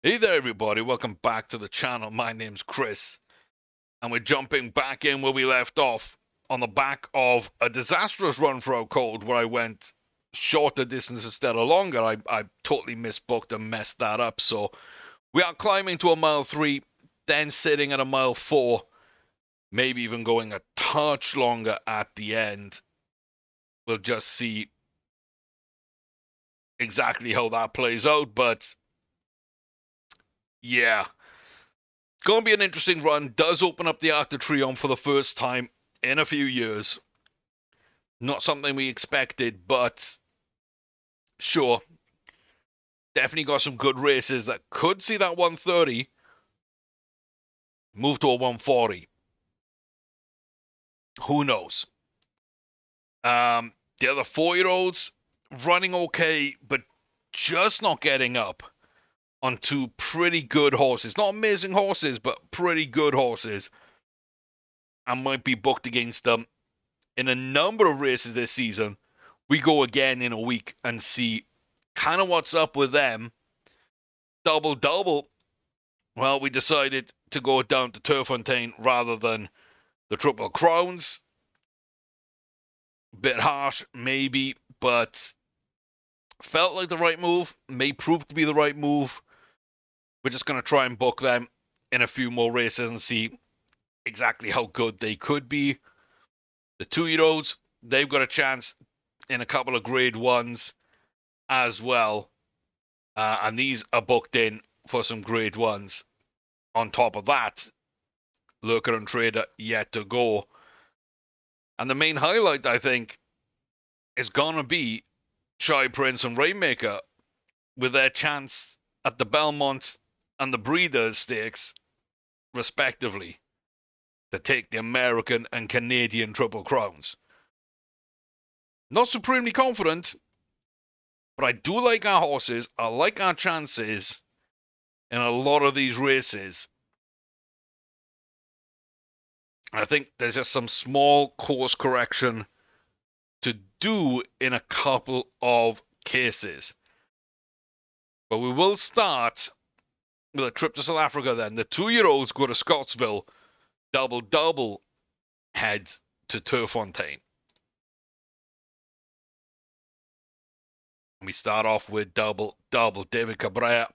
Hey there, everybody. Welcome back to the channel. My name's Chris, and we're jumping back in where we left off on the back of a disastrous run for Out Cold where I went shorter distance instead of longer. I totally misbooked and messed that up. So we are climbing to a mile 3, then sitting at a mile 4, maybe even going a touch longer at the end. We'll just see exactly how that plays out, but yeah. Going to be an interesting run. Does open up the Arc de Triomphe for the first time in a few years. Not something we expected, but sure. Definitely got some good races that could see that 130 move to a 140. Who knows? The other 4-year-olds running okay, but just not getting up on two pretty good horses. Not amazing horses, but pretty good horses. I might be booked against them in a number of races this season. We go again in a week and see kind of what's up with them. Double. Well, we decided to go down to Turfontaine rather than the Triple Crowns. Bit harsh, maybe, but felt like the right move. May prove to be the right move. We're just going to try and book them in a few more races and see exactly how good they could be. The 2-year-olds, they've got a chance in a couple of grade ones as well. And these are booked in for some grade ones. On top of that, Lurker and Trader yet to go. And the main highlight, I think, is going to be Shy Prince and Rainmaker with their chance at the Belmont and the Breeders' Stakes, respectively, to take the American and Canadian Triple Crowns. Not supremely confident, but I do like our horses. I like our chances in a lot of these races. I think there's just some small course correction to do in a couple of cases. But we will start with a trip to South Africa then. The 2-year-olds go to Scottsville. Double heads to Turfontaine. We start off with double. David Cabrera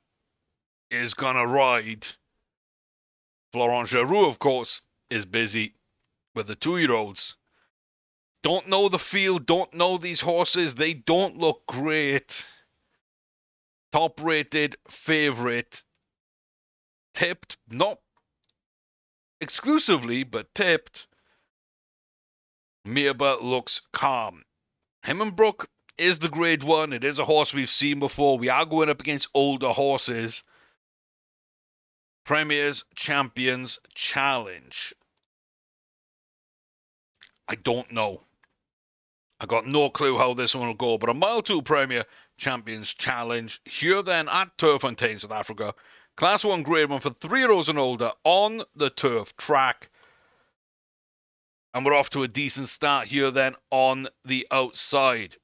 is going to ride. Florent Geroux, of course, is busy with the 2-year-olds. Don't know the field, don't know these horses. They don't look great. Top rated favorite. Tipped, not exclusively, but tipped. Mirba looks calm. Himmenbrook is the grade 1. It is a horse we've seen before. We are going up against older horses. Premier's Champions Challenge. I don't know. I got no clue how this one will go, but a mile 2 Premier Champions Challenge here then at Turfontaine, South Africa. Class 1 grade 1 for 3-year-olds and older on the turf track. And we're off to a decent start here then on the outside.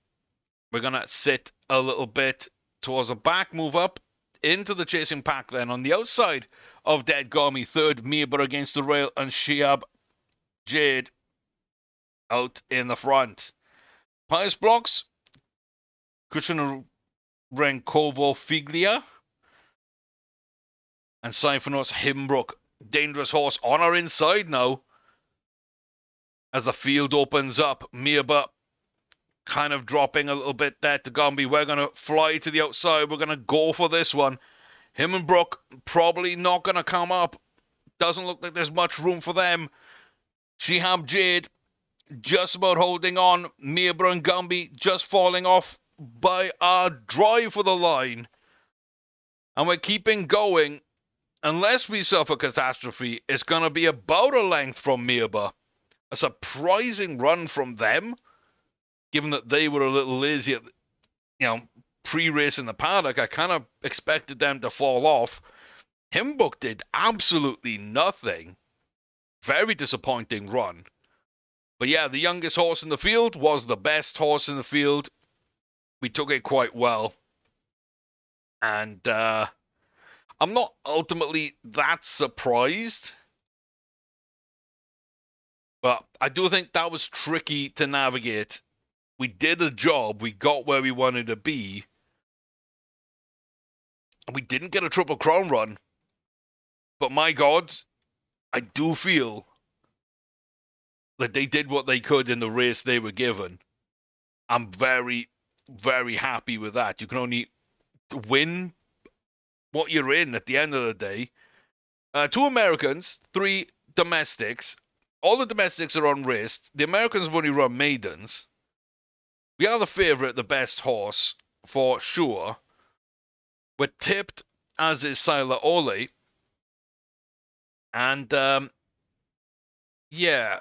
We're going to sit a little bit towards the back, move up into the chasing pack then. On the outside of Dead Gomi, third, Mirba against the rail, and Shiab Jade out in the front. Pious blocks, Kushner Renkovo Figlia, and Syphonos Himbrook. Dangerous horse on our inside now. As the field opens up, Mirba kind of dropping a little bit there to Gombe. We're going to fly to the outside. We're going to go for this one. Himmenbrook probably not going to come up. Doesn't look like there's much room for them. Shihab Jade just about holding on. Mirba and Gumby just falling off by our drive for the line. And we're keeping going. Unless we suffer catastrophe, it's going to be about a length from Mirba. A surprising run from them, given that they were a little lazy at, pre-race in the paddock. I kind of expected them to fall off. Himbook did absolutely nothing. Very disappointing run. But yeah, the youngest horse in the field was the best horse in the field. We took it quite well. And I'm not ultimately that surprised, but I do think that was tricky to navigate. We did a job, we got where we wanted to be, and we didn't get a Triple Crown run. But my God, I do feel that they did what they could in the race they were given. I'm very, very happy with that. You can only win what you're in at the end of the day. 2 Americans, 3 domestics. All the domestics are unraced. The Americans have only run maidens. We are the favourite, the best horse, for sure. We're tipped, as is Sila Ole. And, yeah.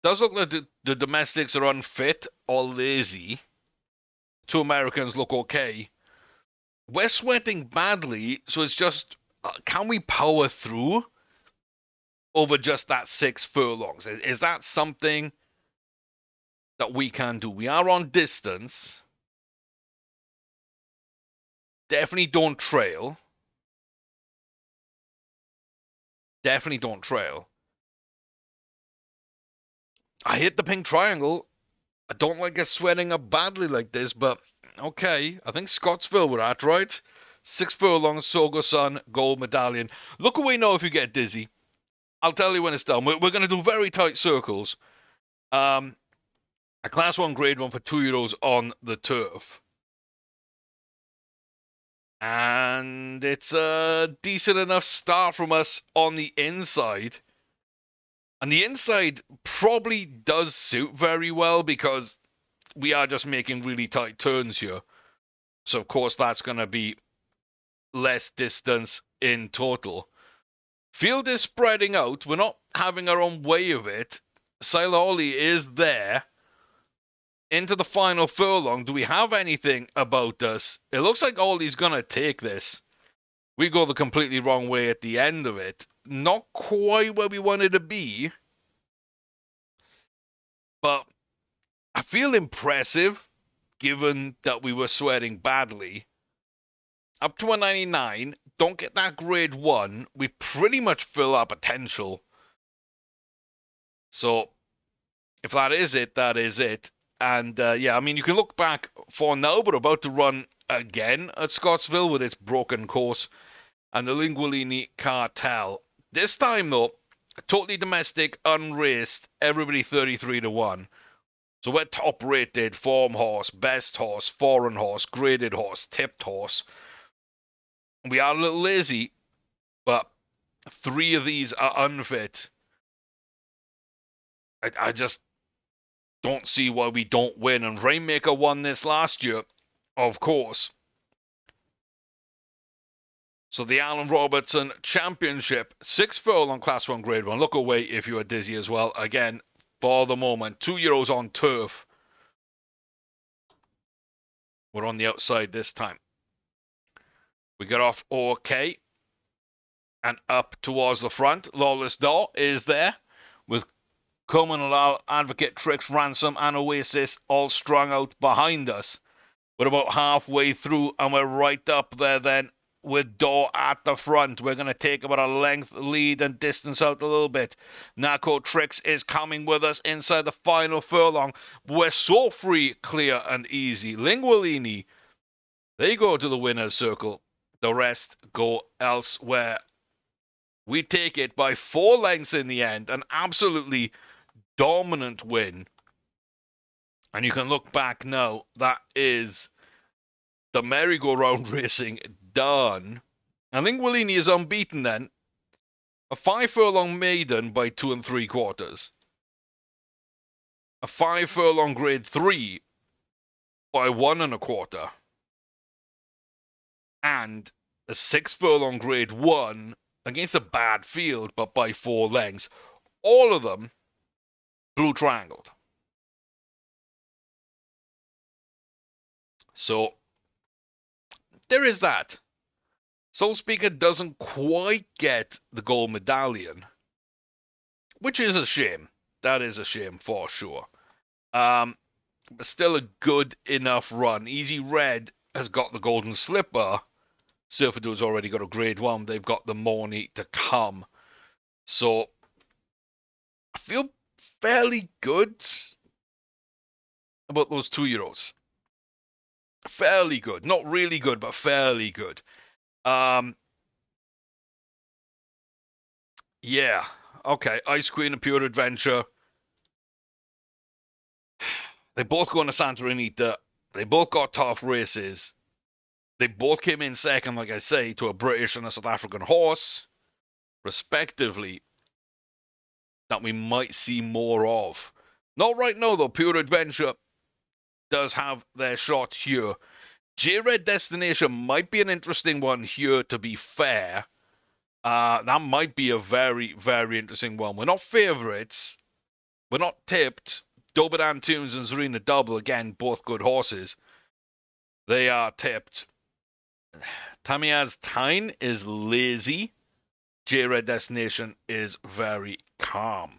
Does look like the domestics are unfit or lazy. 2 Americans look okay. We're sweating badly, so it's just, can we power through over just that 6 furlongs? Is that something that we can do? We are on distance. Definitely don't trail. Definitely don't trail. I hit the pink triangle. I don't like it sweating up badly like this, but okay. I think Scottsville we're at, right? 6 furlongs, Sogo Sun, gold medallion. Look away now if you get dizzy. I'll tell you when it's done. We're going to do very tight circles. A class 1 grade 1 for €2 on the turf. And it's a decent enough start from us on the inside. And the inside probably does suit very well because we are just making really tight turns here. So, of course, that's going to be less distance in total. Field is spreading out. We're not having our own way of it. Siloli is there. Into the final furlong. Do we have anything about us? It looks like Ollie's going to take this. We go the completely wrong way at the end of it. Not quite where we wanted to be. But I feel impressive, given that we were sweating badly. Up to a 99, don't get that grade 1. We pretty much fill our potential. So, if that is it, that is it. And, yeah, I mean, you can look back for now, but about to run again at Scottsville with its broken course and the Lingualini Cartel. This time, though, totally domestic, unraced, everybody 33 to 1. So we're top rated, form horse, best horse, foreign horse, graded horse, tipped horse. We are a little lazy, but 3 of these are unfit. I just don't see why we don't win. And Rainmaker won this last year, of course. So the Alan Robertson Championship, 6 furlong Class 1 Grade 1. Look away if you are dizzy as well. Again, for the moment, €2 on turf. We're on the outside this time. We get off okay. And up towards the front, Lawless Doll is there with Coleman Alal, Advocate, Tricks, Ransom, and Oasis all strung out behind us. We're about halfway through, and we're right up there then with Door at the front. We're going to take about a length lead and distance out a little bit. Narco Tricks is coming with us inside the final furlong. We're so free, clear, and easy. Lingualini, they go to the winner's circle. The rest go elsewhere. We take it by 4 lengths in the end. An absolutely dominant win. And you can look back now. That is the merry-go-round racing done. I think Lingualini is unbeaten then. A 5 furlong maiden by 2 3/4. A 5 furlong grade 3 by 1 1/4. And a 6 furlong grade 1 against a bad field, but by 4 lengths. All of them blue triangled. So, there is that. Soul Speaker doesn't quite get the gold medallion, which is a shame. That is a shame for sure. But still a good enough run. Easy Red has got the golden slipper, Surfer Dude's already got a grade 1. They've got the money to come. So I feel fairly good about those 2-year-olds. Fairly good. Not really good, but fairly good. Yeah. Okay. Ice Queen and Pure Adventure. They both go on to Santorini. They both got tough races. They both came in second, like I say, to a British and a South African horse, respectively, that we might see more of. Not right now, though. Pure Adventure does have their shot here. J-Red Destination might be an interesting one here, to be fair. That might be a very, very interesting one. We're not favourites. We're not tipped. Dobadan Tunes and Zarina Double, again, both good horses. They are tipped. Tamiya's Tyne is lazy. J-Red Destination is very calm.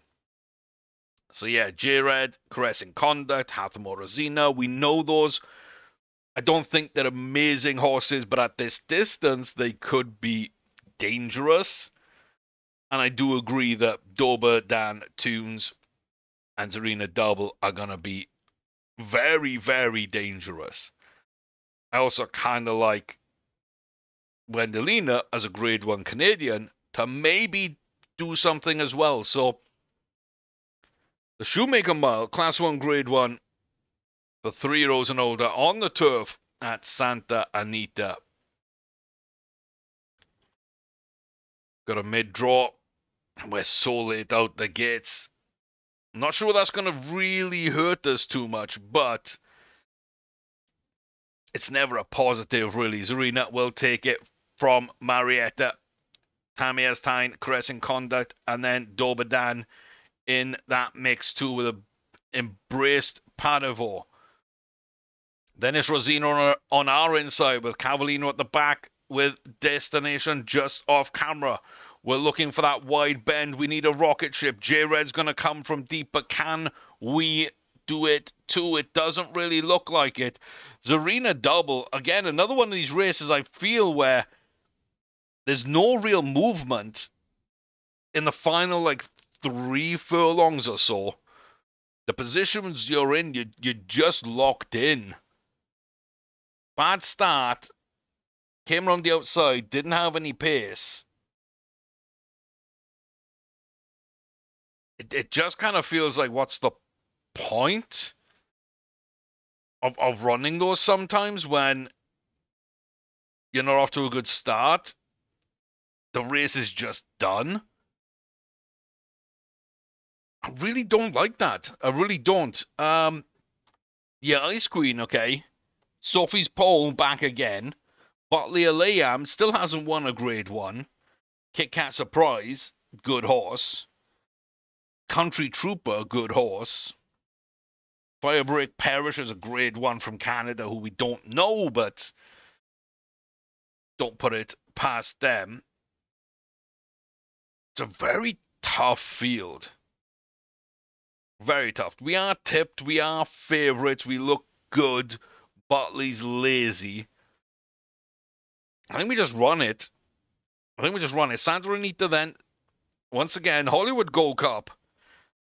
So yeah, J-Red, Caressing Conduct, Hathamo Rosina, we know those. I don't think they're amazing horses, but at this distance, they could be dangerous. And I do agree that Doba, Dan, Tunes, and Zarina Double are going to be very, very dangerous. I also kind of like Wendelina as a grade 1 Canadian to maybe do something as well. So the Shoemaker Mile, Class 1 Grade 1 for 3-year-olds and older on the turf at Santa Anita. Got a mid-draw. We're so late out the gates. I'm not sure that's going to really hurt us too much, but it's never a positive, really. Zarina will take it from Marietta. Tamiya's Tyne, Caressing Conduct, and then Dobadan in that mix too with a embraced Panavore. Then it's Rosino on our inside with Cavallino at the back with Destination just off camera. We're looking for that wide bend. We need a rocket ship. J-Red's going to come from deep, but can we do it too? It doesn't really look like it. Zarina Double, again, another one of these races I feel where there's no real movement in the final, 3 furlongs or so. The positions you're in, you're just locked in. Bad start. Came around the outside, didn't have any pace. It just kind of feels like, what's the point of running those sometimes when you're not off to a good start? The race is just done. I really don't like that. I really don't. Yeah, Ice Queen, okay. Sophie's Pole back again. Botley Alayam still hasn't won a grade 1. Kit Kat Surprise, good horse. Country Trooper, good horse. Firebreak Parish is a grade 1 from Canada who we don't know, but don't put it past them. It's a very tough field. Very tough. We are tipped. We are favourites. We look good. Botley's lazy. I think we just run it. Santa Anita then, once again, Hollywood Gold Cup.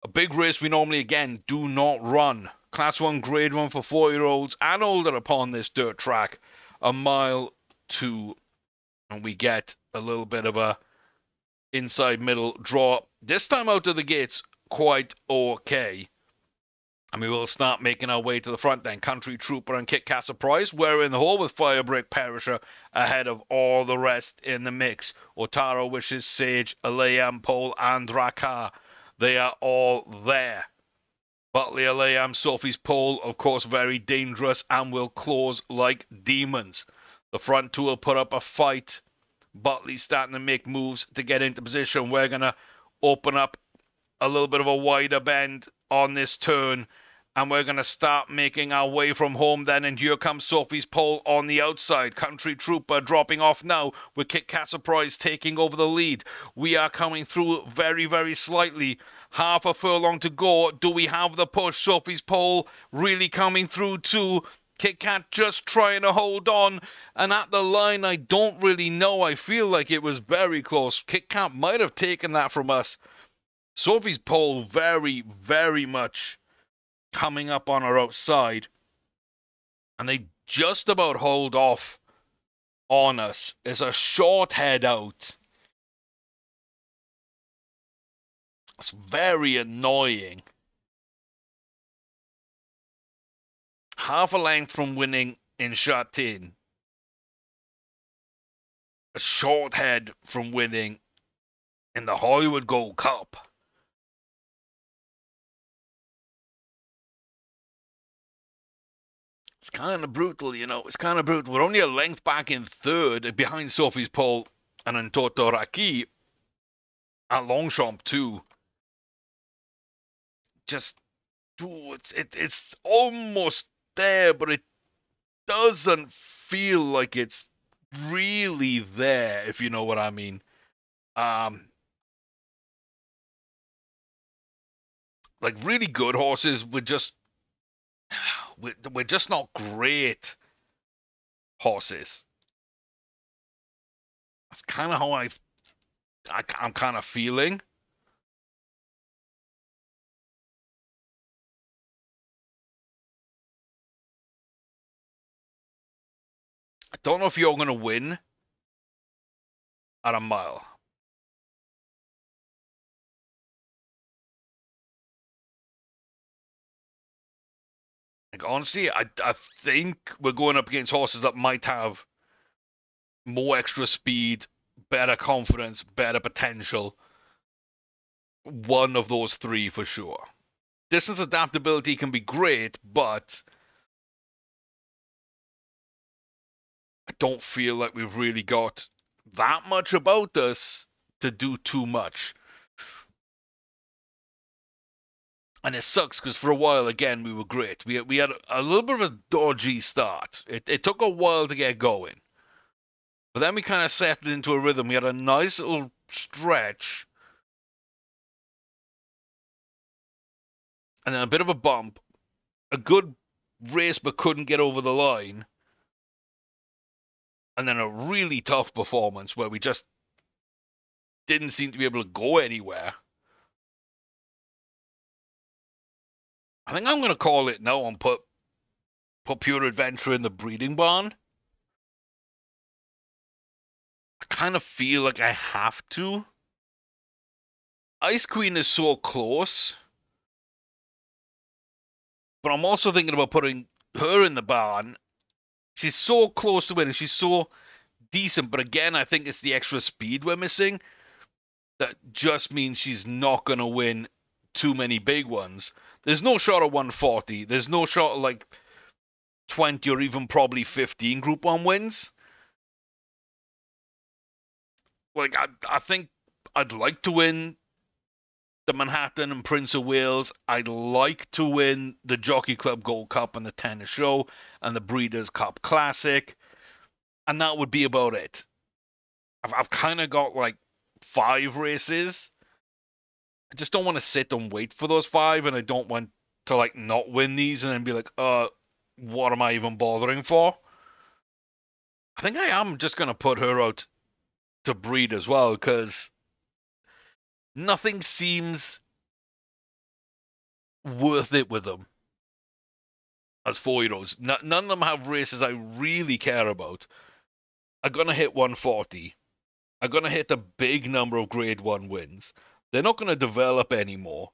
A big race we normally, again, do not run. Class 1, Grade 1 for 4-year-olds and older upon this dirt track. A mile 2. And we get a little bit of a inside middle draw. This time out of the gates, quite okay. And we will start making our way to the front then. Country Trooper and Kit Kat Surprise. We're in the hole with Firebreak Perisher ahead of all the rest in the mix. Otaro Wishes, Sage, Alayam, Pole, and Raka. They are all there. Botley Alayam, Sophie's Pole, of course, very dangerous and will close like demons. The front two will put up a fight. Botley's starting to make moves to get into position. We're going to open up a little bit of a wider bend on this turn, and we're going to start making our way from home then, and here comes Sophie's Pole on the outside. Country Trooper dropping off now with Kit Kat Surprise taking over the lead. We are coming through very, very slightly. Half a furlong to go. Do we have the push? Sophie's Pole really coming through too. Kit Kat just trying to hold on, and at the line, I don't really know. I feel like it was very close. Kit Kat might have taken that from us. Sophie's pole very, very much coming up on her outside, and they just about hold off on us. It's a short head out. It's very annoying. Half a length from winning in shot 10. A short head from winning in the Hollywood Gold Cup. It's kind of brutal, you know. It's kind of brutal. We're only a length back in third behind Sophie's pole and in Toto Raki at Longchamp too. Just, it's almost there, but it doesn't feel like it's really there, if you know what I mean. Like really good horses we're just not great horses. That's kind of how I'm kind of feeling. I don't know if you're going to win at a mile. Like honestly, I think we're going up against horses that might have more extra speed, better confidence, better potential. One of those three for sure. Distance adaptability can be great, but I don't feel like we've really got that much about us to do too much. And it sucks because for a while, again, we were great. We had a little bit of a dodgy start. It took a while to get going. But then we kind of settled into a rhythm. We had a nice little stretch. And then a bit of a bump. A good race but couldn't get over the line. And then a really tough performance where we just didn't seem to be able to go anywhere. I think I'm going to call it now and put Pure Adventure in the breeding barn. I kind of feel like I have to. Ice Queen is so close. But I'm also thinking about putting her in the barn. She's so close to winning. She's so decent. But again, I think it's the extra speed we're missing. That just means she's not going to win too many big ones. There's no shot at 140. There's no shot at like 20 or even probably 15 Group 1 wins. Like, I think I'd like to win the Manhattan and Prince of Wales. I'd like to win the Jockey Club Gold Cup and the Tennis Show and the Breeders' Cup Classic. And that would be about it. I've kind of got like 5 races. I just don't want to sit and wait for those 5, and I don't want to like not win these and then be like, what am I even bothering for? I think I am just going to put her out to breed as well, because nothing seems worth it with them as 4-year-olds. None of them have races I really care about. I'm going to hit 140. I'm going to hit a big number of Grade 1 wins. They're not going to develop anymore.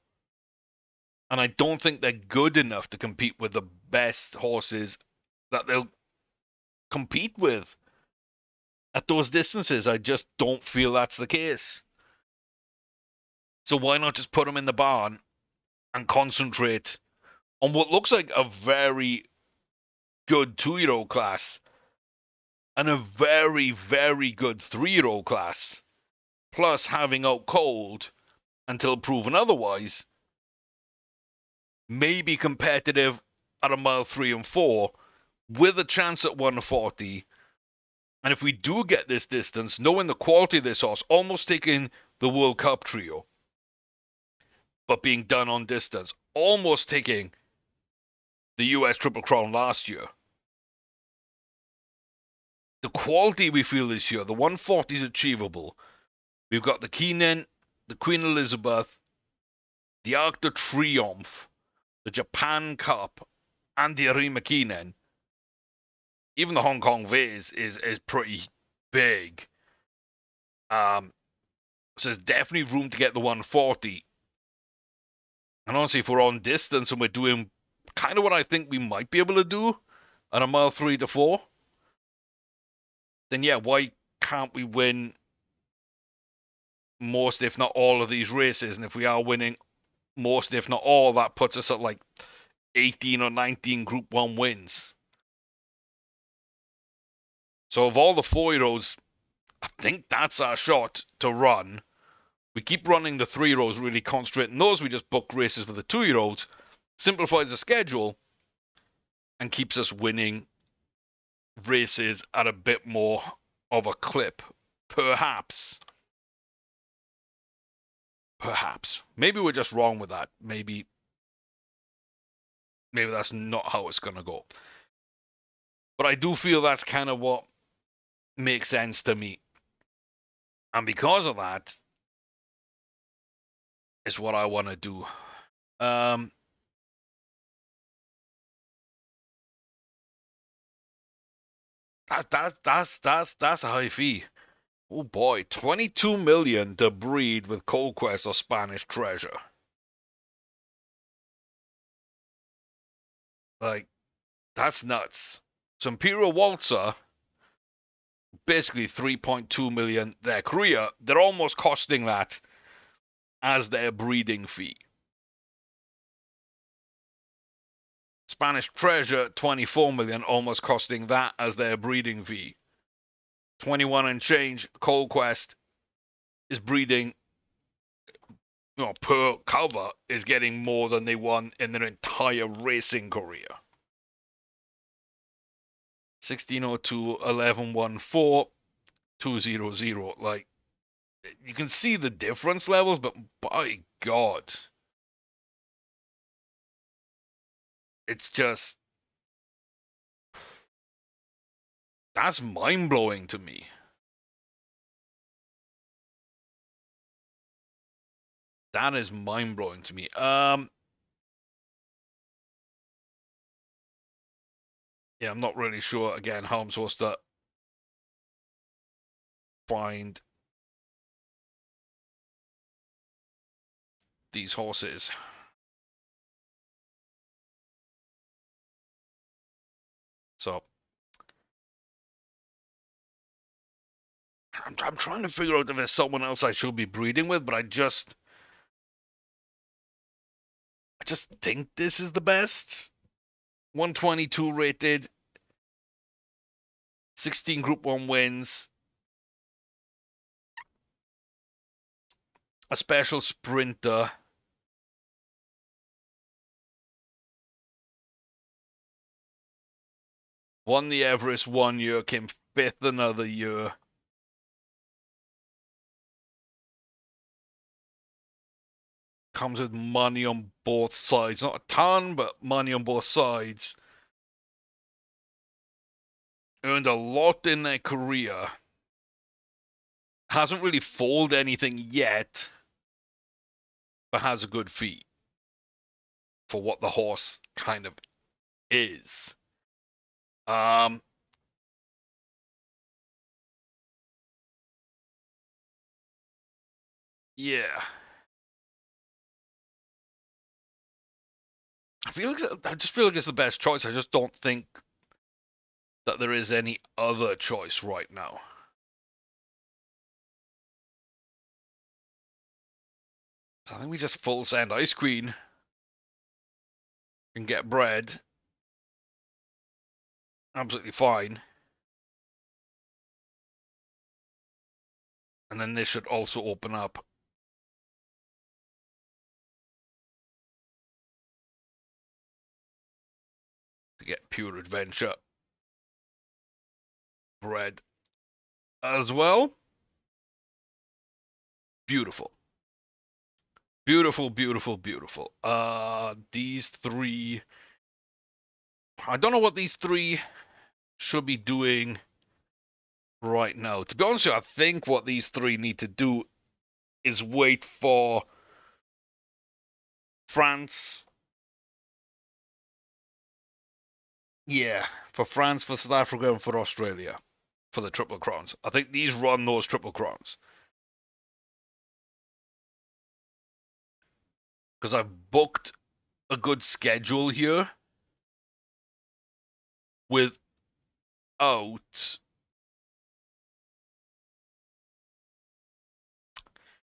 And I don't think they're good enough to compete with the best horses that they'll compete with at those distances. I just don't feel that's the case. So why not just put them in the barn and concentrate on what looks like a very good 2-year-old class and a very, very good 3-year-old class, plus having out cold until proven otherwise, maybe competitive at a mile 3 and 4 with a chance at 140. And if we do get this distance, knowing the quality of this horse, almost taking the World Cup trio, but being done on distance, almost taking the US Triple Crown last year, the quality we feel this year, the 140 is achievable. We've got the Keenen, the Queen Elizabeth, the Arc de Triomphe, the Japan Cup, and the Arima Keenen. Even the Hong Kong Vase is pretty big. So there's definitely room to get the 140. And honestly, if we're on distance and we're doing kind of what I think we might be able to do at a mile 3 to 4, then yeah, why can't we win most, if not all, of these races? And if we are winning most, if not all, that puts us at like 18 or 19 Group 1 wins. So of all the 4-year-olds, I think that's our shot to run. We keep running the 3-year-olds, really concentrating those. We just book races for the 2-year-olds, simplifies the schedule, and keeps us winning races at a bit more of a clip. Perhaps. Maybe we're just wrong with that. Maybe that's not how it's going to go. But I do feel that's kind of what makes sense to me. And because of that, is what I want to do. That's a high fee. Oh boy, 22 million to breed with Cold Quest or Spanish Treasure. Like, that's nuts. So Imperial Waltzer, basically 3.2 million. Their Korea, they're almost costing that as their breeding fee. Spanish Treasure, 24 million, almost costing that as their breeding fee. 21 and change, Cold Quest is breeding, per cover, is getting more than they won in their entire racing career. 1602, 1114, 200. Like, you can see the difference levels, but by God, it's just, that's mind-blowing to me. That is mind-blowing to me. Yeah, I'm not really sure, again, how I'm supposed to find these horses. So, I'm trying to figure out if there's someone else I should be breeding with, but I just think this is the best. 122 rated, 16 Group 1 wins, a special sprinter. Won the Everest 1 year, came 5th another year. Comes with money on both sides. Not a ton, but money on both sides. Earned a lot in their career. Hasn't really foaled anything yet, but has a good fee for what the horse kind of is. Yeah. I just feel like it's the best choice. I just don't think that there is any other choice right now. So I think we just full send Ice Queen and get bread. Absolutely fine. And then this should also open up. To get pure adventure. Bread as well. Beautiful. Beautiful, beautiful, beautiful. These three. I don't know what these three should be doing right now. To be honest with you, I think what these three need to do is wait for France. Yeah, for France, for South Africa, and for Australia for the Triple Crowns. I think these run those Triple Crowns. Because I've booked a good schedule here without.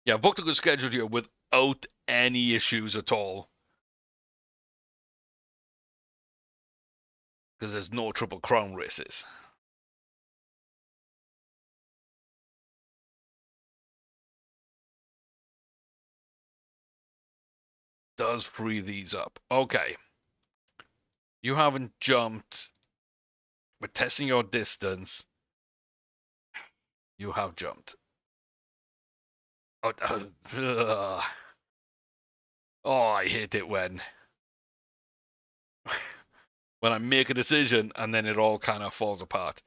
Yeah, I've booked a good schedule here without any issues at all. Because there's no Triple Crown races. Does free these up. Okay. You haven't jumped. We're testing your distance. You have jumped. Oh, oh, I hate it when I make a decision and then it all kind of falls apart.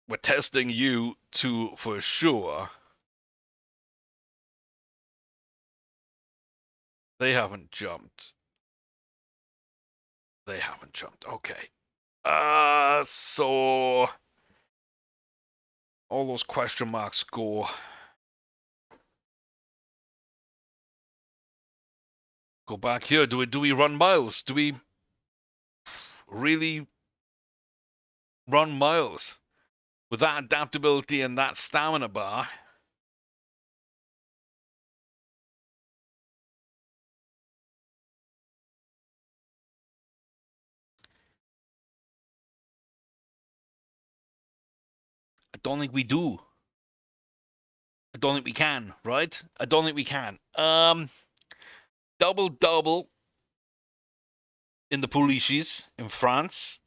We're testing you to for sure. They haven't jumped. They haven't jumped. Okay. So all those question marks go back here. Do we run miles? Do we really run miles with that adaptability and that stamina bar? I don't think we do. I don't think we can, right? I don't think we can. Double double in the Pouliches in France.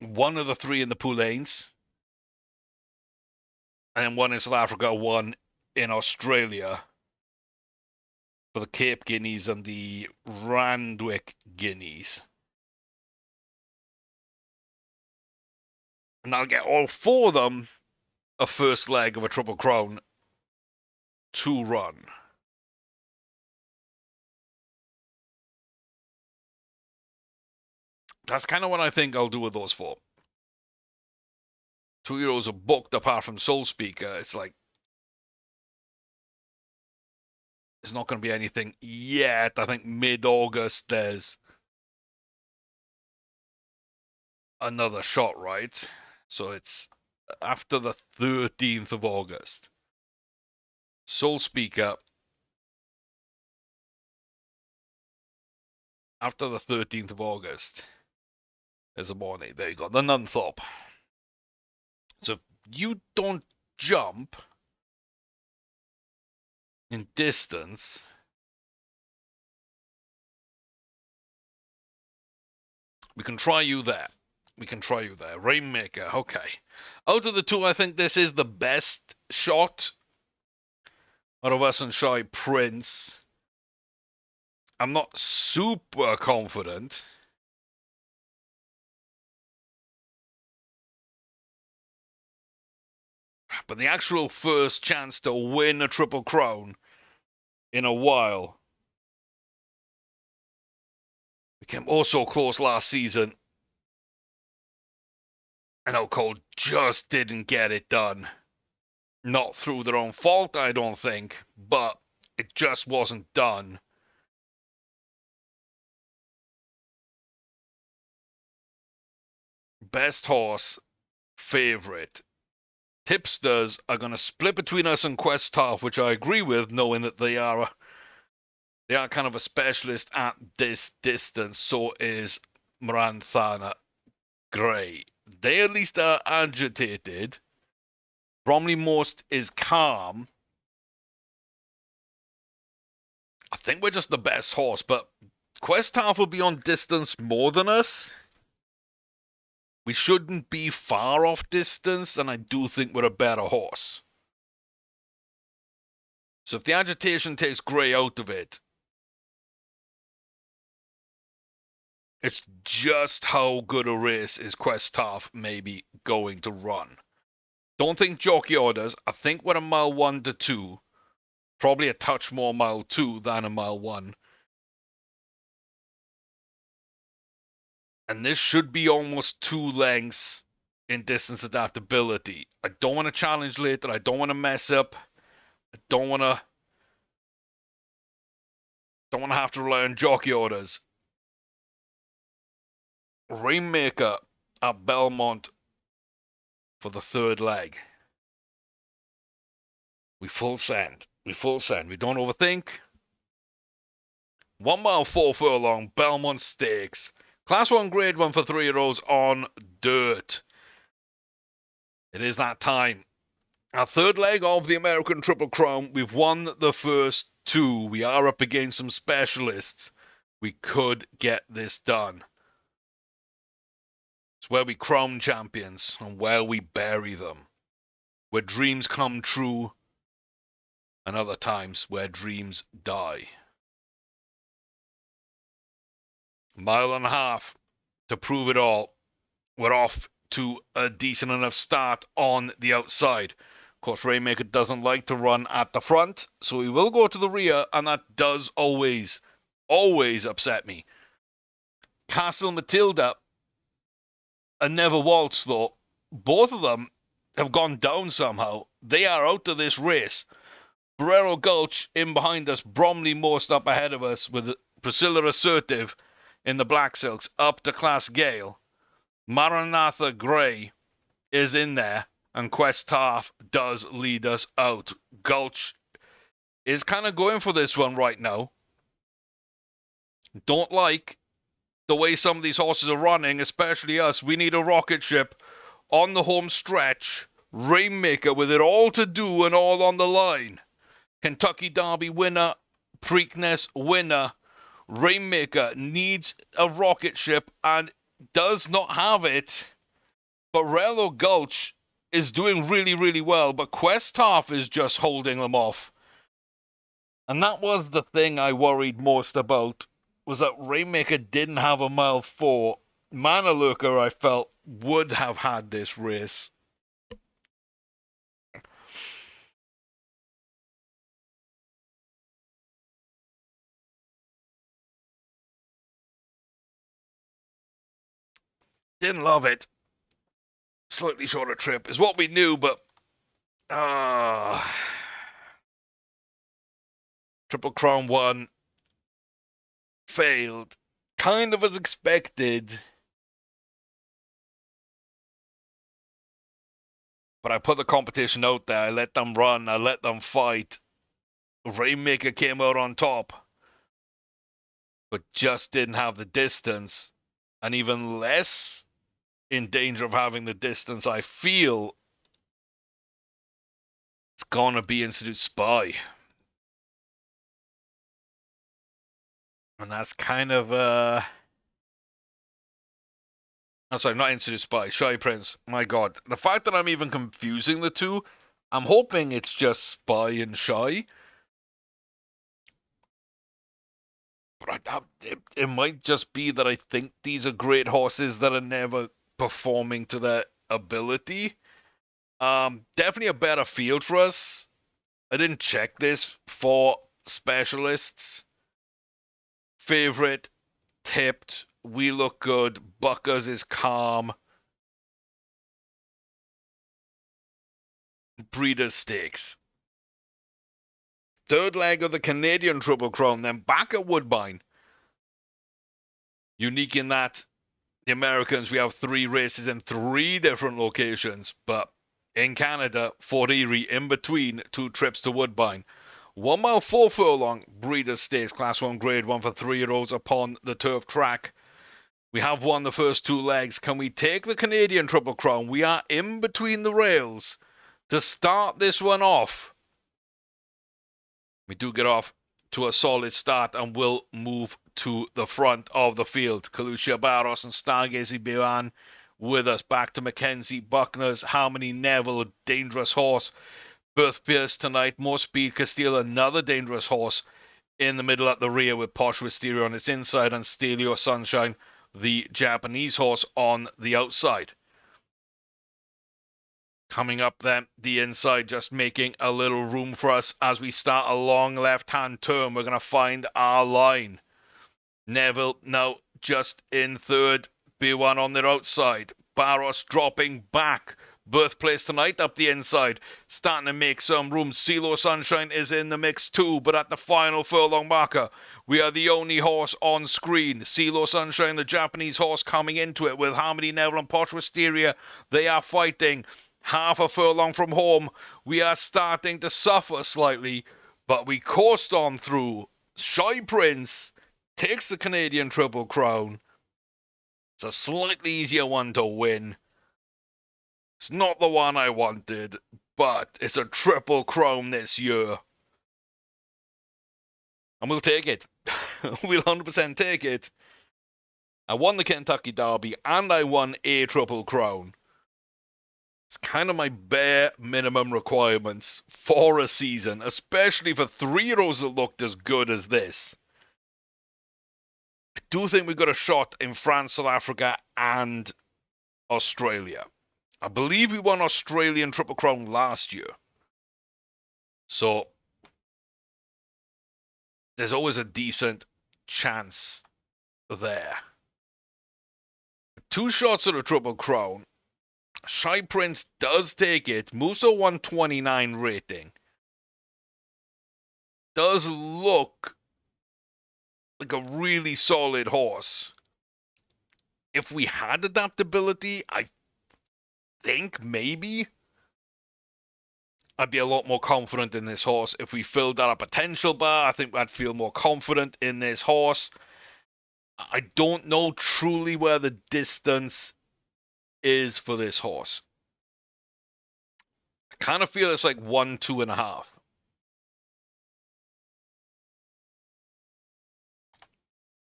One of the three in the Poulaines. And one in South Africa, one in Australia for the Cape Guineas and the Randwick Guineas. And I'll get all four of them a first leg of a Triple Crown to run. That's kind of what I think I'll do with those four. 2 euros are booked apart from Soul Speaker. It's like, it's not going to be anything yet. I think mid-August there's another shot, right? So it's after the 13th of August. Soul Speaker after the 13th of August is a morning. There you go. The Nunthorpe. So if you don't jump in distance, we can try you there. We can try you there. Rainmaker, okay. Out of the two, I think this is the best shot out of us and Shy Prince. I'm not super confident. But the actual first chance to win a Triple Crown in a while. We came oh so close last season. And Alcold just didn't get it done. Not through their own fault, I don't think, but it just wasn't done. Best horse, favorite. Tipsters are going to split between us and Quest Half, which I agree with, knowing that they are kind of a specialist at this distance. So is Maranthana Grey. They at least are agitated. Bromley Most is calm. I think we're just the best horse, but Quest Half will be on distance more than us. We shouldn't be far off distance, and I do think we're a better horse. So if the agitation takes Grey out of it, It's just how good a race is Questaff maybe going to run. Don't think jockey orders. I think we're a mile 1 to 2. Probably a touch more mile 2 than a mile 1. And this should be almost 2 lengths in distance adaptability. I don't want to challenge later. I don't want to mess up. I don't want to have to rely on jockey orders. Rainmaker at Belmont for the third leg. We full send. We don't overthink. 1 mile 4 furlong, Belmont Stakes. Class 1 grade 1 for 3-year-olds on dirt. It is that time. Our third leg of the American Triple Crown. We've won the first 2. We are up against some specialists. We could get this done. It's where we crown champions and where we bury them. Where dreams come true and other times where dreams die. 1.5 miles to prove it all. We're off to a decent enough start on the outside. Of course, Rainmaker doesn't like to run at the front, so he will go to the rear, and that does always upset me. Castle Matilda and Never Waltz, though, both of them have gone down somehow. They are out of this race. Barrero Gulch in behind us, Bromley Most up ahead of us with Priscilla Assertive in the Black Silks up to Class Gale. Maranatha Gray is in there, and Questaff does lead us out. Gulch is kind of going for this one right now. Don't like the way some of these horses are running, especially us. We need a rocket ship on the home stretch. Rainmaker with it all to do and all on the line. Kentucky Derby winner, Preakness winner. Rainmaker needs a rocket ship and does not have it. Barrero Gulch is doing really, really well, but Questaff is just holding them off. And that was the thing I worried most about, was that Rainmaker didn't have 1 mile 4. Manalurker, I felt, would have had this race. Didn't love it. Slightly shorter trip is what we knew, but Triple Crown 1 failed, kind of as expected. But I put the competition out there. I let them run. I let them fight. Rainmaker came out on top, but just didn't have the distance, and even less in danger of having the distance, I feel, it's gonna be Institute Spy. And that's kind of I'm sorry, not Institute Spy, Shy Prince. My god. The fact that I'm even confusing the two, I'm hoping it's just Spy and Shy. But it might just be that I think these are great horses that are never performing to their ability. Definitely a better field for us. I didn't check this for specialists. Favorite, tipped, we look good, Buckers is calm. Breeders' Stakes. Third leg of the Canadian Triple Crown, then back at Woodbine. Unique in that the Americans, we have 3 races in 3 different locations, but in Canada, Fort Erie in between 2 trips to Woodbine. 1 mile 4 furlong, Breeders' Stakes, Class 1 grade 1 for 3-year-olds upon the turf track. We have won the first 2 legs. Can we take the Canadian Triple Crown? We are in between the rails to start this one off. We do get off to a solid start and will move to the front of the field. Kalusha Barros and Stargazy Biran with us. Back to Mackenzie, Buckners, Harmony Neville, a dangerous horse. Birth Pierce tonight, more speed, Castile, another dangerous horse in the middle at the rear with Posh Wisteria on its inside and Steal Your Sunshine the Japanese horse on the outside. Coming up then, the inside, just making a little room for us as we start a long left-hand turn. We're going to find our line. Neville now just in third. B1 on their outside. Barros dropping back. Birthplace Tonight up the inside, starting to make some room. CeeLo Sunshine is in the mix too, but at the final furlong marker, we are the only horse on screen. CeeLo Sunshine, the Japanese horse, coming into it with Harmony Neville and Posh Wisteria. They are fighting. Half a furlong from home, we are starting to suffer slightly, but we coursed on through. Shy Prince takes the Canadian Triple Crown. It's a slightly easier one to win. It's not the one I wanted, but it's a Triple Crown this year. And we'll take it. We'll 100% take it. I won the Kentucky Derby and I won a Triple Crown. It's kind of my bare minimum requirements for a season, especially for 3-year-olds that looked as good as this. I do think we got a shot in France, South Africa, and Australia. I believe we won Australian Triple Crown last year. So there's always a decent chance there. 2 shots at a Triple Crown. Shy Prince does take it. Moves to 129 rating. Does look like a really solid horse. If we had adaptability, I think maybe I'd be a lot more confident in this horse. If we filled out a potential bar, I think I'd feel more confident in this horse. I don't know truly where the distance is for this horse. I kind of feel it's like 1, 2.5.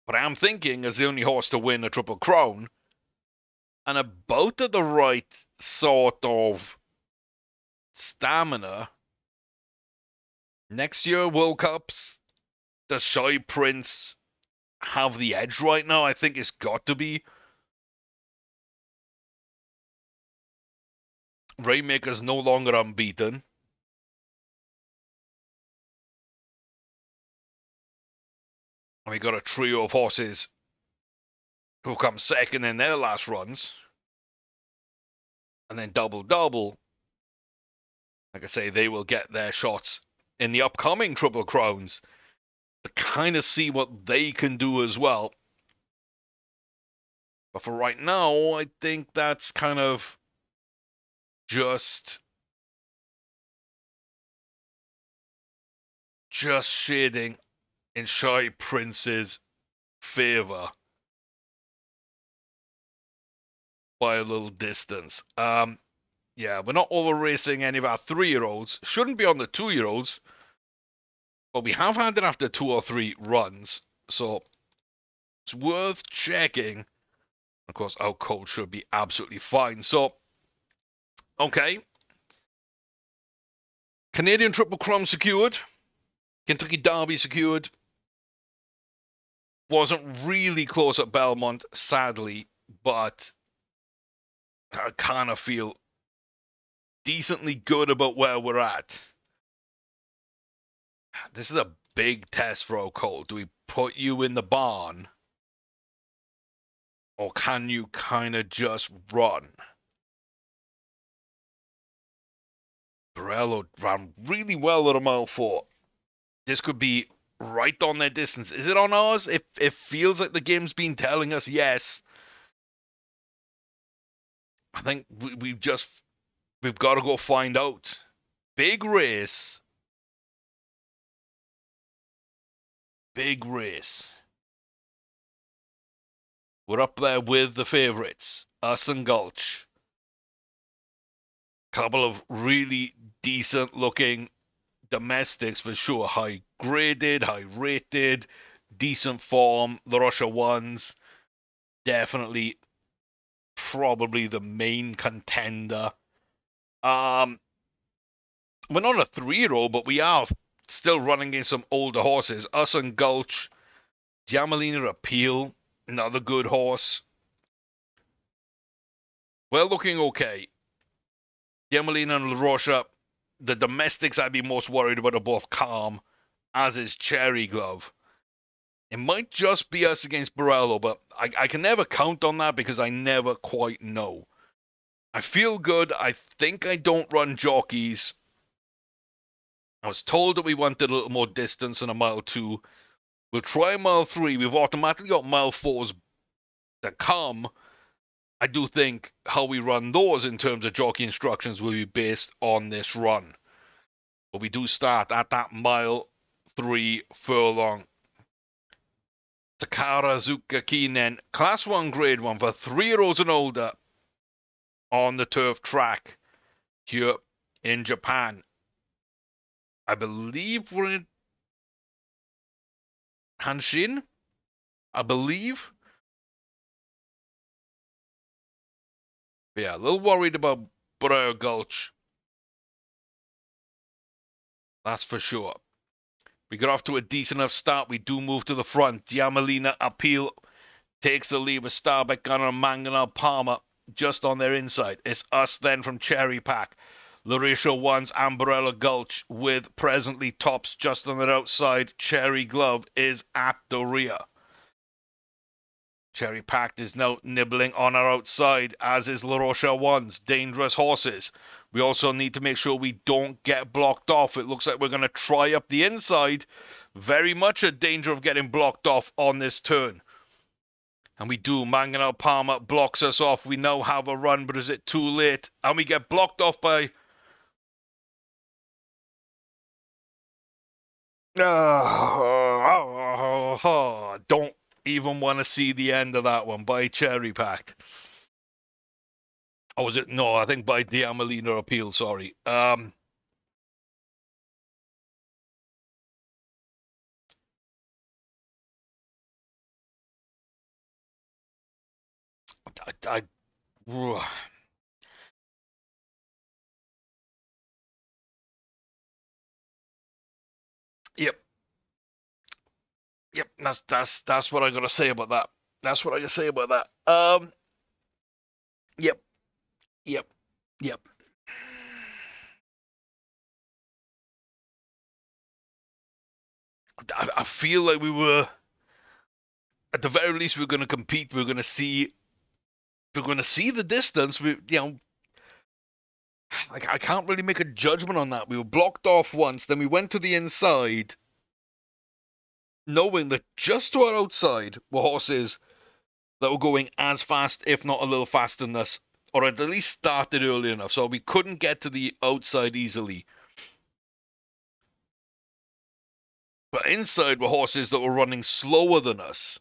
But I am thinking, as the only horse to win a Triple Crown, and about at the right sort of stamina. Next year, World Cups, does Shy Prince have the edge right now? I think it's got to be. Rainmaker's no longer unbeaten. And we got a trio of horses who come second in their last runs. And then double. Like I say, they will get their shots in the upcoming Triple Crowns to kind of see what they can do as well. But for right now, I think that's kind of just shading in Shy Prince's favor by a little distance. Yeah, we're not over racing any of our 3-year-olds. Shouldn't be on the 2-year-olds. But we have had it after 2 or 3 runs. So it's worth checking. Of course, our code should be absolutely fine. So, okay. Canadian Triple Crown secured. Kentucky Derby secured. Wasn't really close at Belmont, sadly. But I kind of feel decently good about where we're at. This is a big test for O'Cole. Do we put you in the barn? Or can you kind of just run? Borello ran really well at a mile 4. This could be right on their distance. Is it on ours? It feels like the game's been telling us yes. I think we've got to go find out. Big race. Big race. We're up there with the favorites. Us and Gulch. Couple of really decent looking domestics for sure. High graded, high rated, decent form. The Russia ones. Definitely probably the main contender. We're not a 3-year-old, but we are still running against some older horses. Us and Gulch, Jamalina Appeal. Another good horse. We're looking okay. Diamalina and La Rocha, the domestics I'd be most worried about are both calm, as is Cherry Glove. It might just be us against Borello, but I can never count on that because I never quite know. I feel good. I think I don't run jockeys. I was told that we wanted a little more distance in a mile 2. We'll try mile 3. We've automatically got mile 4s that come. I do think how we run those in terms of jockey instructions will be based on this run. But we do start at that mile 3 furlong. Takara Zukakinen, Class 1, Grade 1 for 3-year-olds and older on the turf track here in Japan. I believe we're in Hanshin. I believe. Yeah, a little worried about Briar Gulch. That's for sure. We got off to a decent enough start. We do move to the front. Diamalina Appeal takes the lead with Starbeck, Gunner, and Mangonel Palmer just on their inside. It's us then from Cherry Pack. Larisha One's Ambarella Gulch with presently tops just on their outside. Cherry Glove is at the rear. Cherry Packed is now nibbling on our outside, as is La Rocha One's Dangerous Horses. We also need to make sure we don't get blocked off. It looks like we're going to try up the inside. Very much a danger of getting blocked off on this turn. And we do. Mangonel Palmer blocks us off. We now have a run, but is it too late? And we get blocked off by... don't even want to see the end of that one by Cherry Packed. Oh, was it? No, I think by Diamalina Appeal, sorry. I yep. Yep, that's what I gotta say about that. That's what I gotta say about that. Yep, yep, yep. I feel like we were, at the very least, we're gonna compete. We're gonna see the distance. I can't really make a judgment on that. We were blocked off once, then we went to the inside, knowing that just to our outside were horses that were going as fast, if not a little faster than us, or at least started early enough, so we couldn't get to the outside easily. But inside were horses that were running slower than us.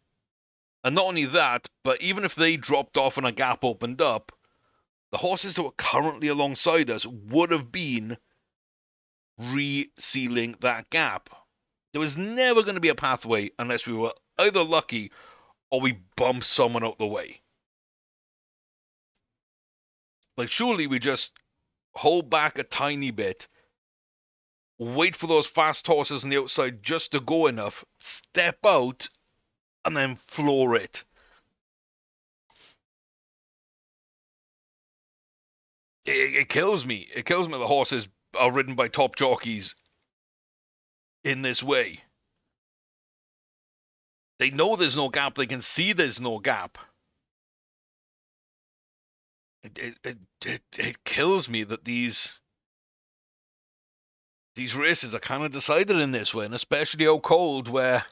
And not only that, but even if they dropped off and a gap opened up, the horses that were currently alongside us would have been resealing that gap. There was never going to be a pathway unless we were either lucky or we bumped someone out the way. Like, surely we just hold back a tiny bit, wait for those fast horses on the outside just to go enough, step out, and then floor it. It kills me. It kills me the horses are ridden by top jockeys in this way. They know there's no gap. They can see there's no gap. It kills me that these races are kind of decided in this way, and especially out cold, where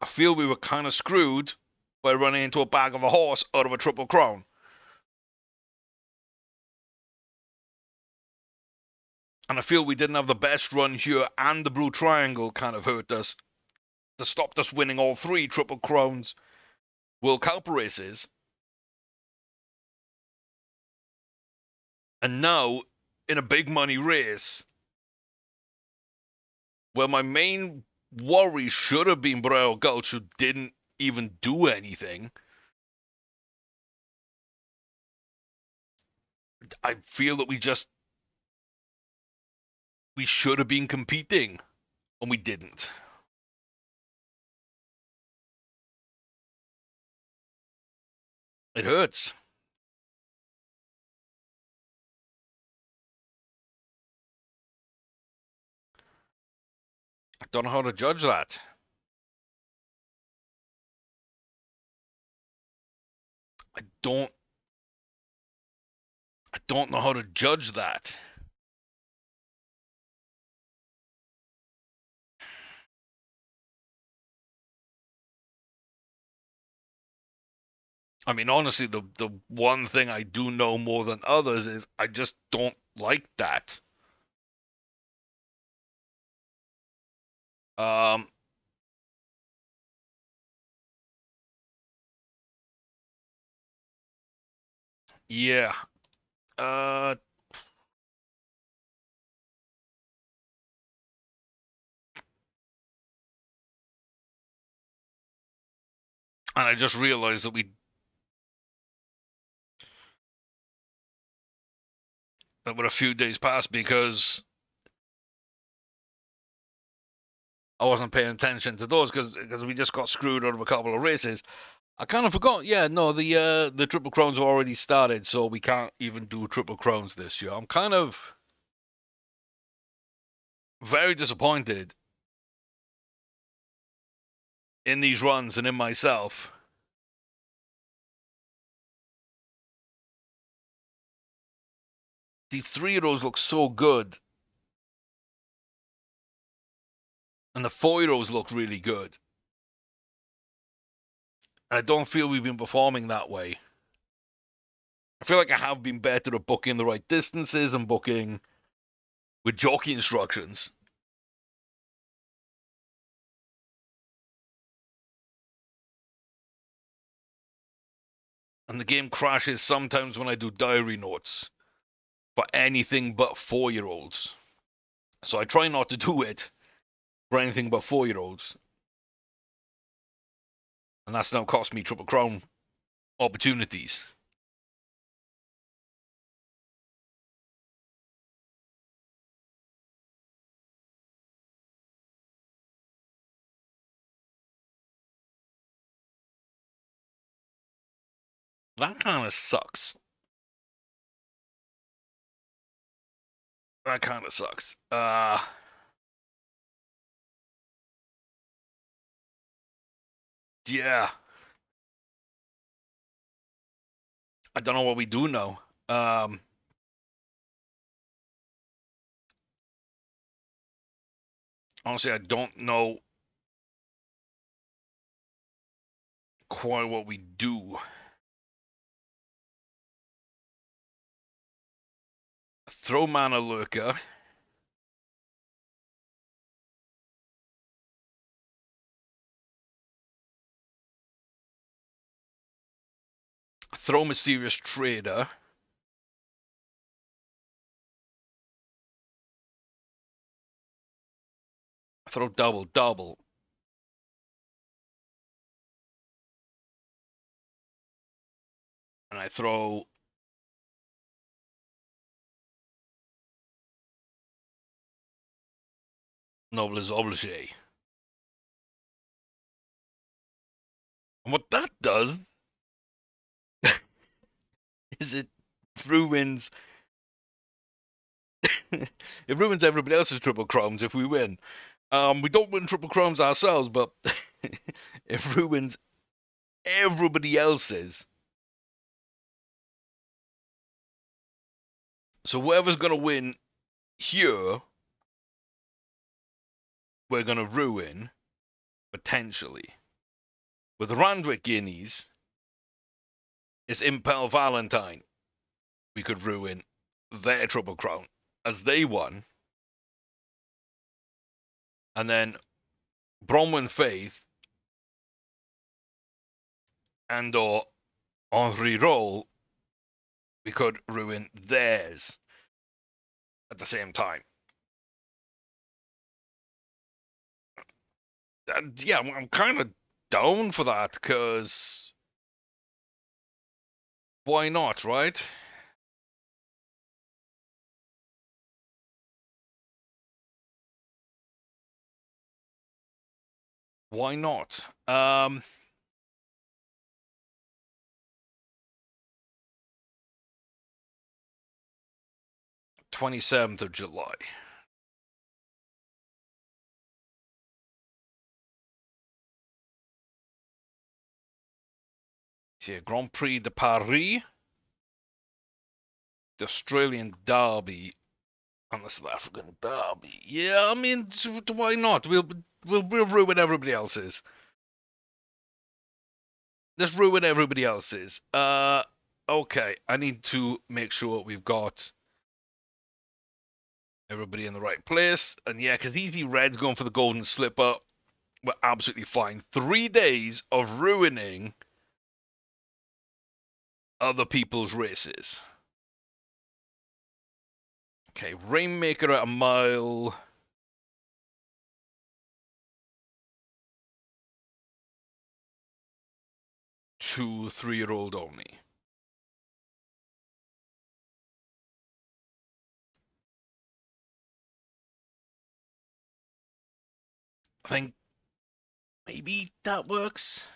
I feel we were kind of screwed by running into a bag of a horse out of a Triple Crown. And I feel we didn't have the best run here, and the Blue Triangle kind of hurt us. To stop us winning all 3 Triple Crowns World Cup races. And now, in a big money race, where my main worry should have been Briar Gulch, who didn't even do anything, I feel that we should have been competing, and we didn't. It hurts. I don't know how to judge that. I don't I don't know how to judge that. I mean, honestly, the one thing I do know more than others is I just don't like that. Um, yeah. Uh, and I just realized that we're a few days past because I wasn't paying attention to those because we just got screwed out of a couple of races. I kind of forgot. Yeah, no, the Triple Crowns have already started, so we can't even do Triple Crowns this year. I'm kind of very disappointed in these runs and in myself. The 3-year-olds look so good, and the 4-year-olds look really good. I don't feel we've been performing that way. I feel like I have been better at booking the right distances and booking with jockey instructions. And the game crashes sometimes when I do diary notes for anything but 4-year-olds. So I try not to do it for anything but 4-year-olds. And that's now cost me Triple Crown opportunities. That kind of sucks. That kind of sucks. Yeah. I don't know what we do now. Honestly, I don't know quite what we do. Throw Mana Lurker. Throw Mysterious Trader. Throw Double Double. And I throw Noblesse Oblige. And what that does is it ruins it ruins everybody else's Triple Crowns if we win. We don't win Triple Crowns ourselves, but it ruins everybody else's. So whoever's gonna win here, we're gonna ruin potentially. With Randwick Guineas, it's Impel Valentine. We could ruin their Triple Crown as they won, and then Bronwyn Faith and or Henri Roll, we could ruin theirs at the same time. And yeah, I'm kind of down for that because why not, right? Why not? 27th of July. Yeah, Grand Prix de Paris, the Australian Derby, and the South African Derby. Yeah, I mean, why not? We'll ruin everybody else's. Let's ruin everybody else's. Okay. I need to make sure we've got everybody in the right place. And yeah, because Easy Red's going for the golden slipper. We're absolutely fine. 3 days of ruining other people's races. Okay, Rainmaker at a mile. To 3-year-old only. I think maybe that works.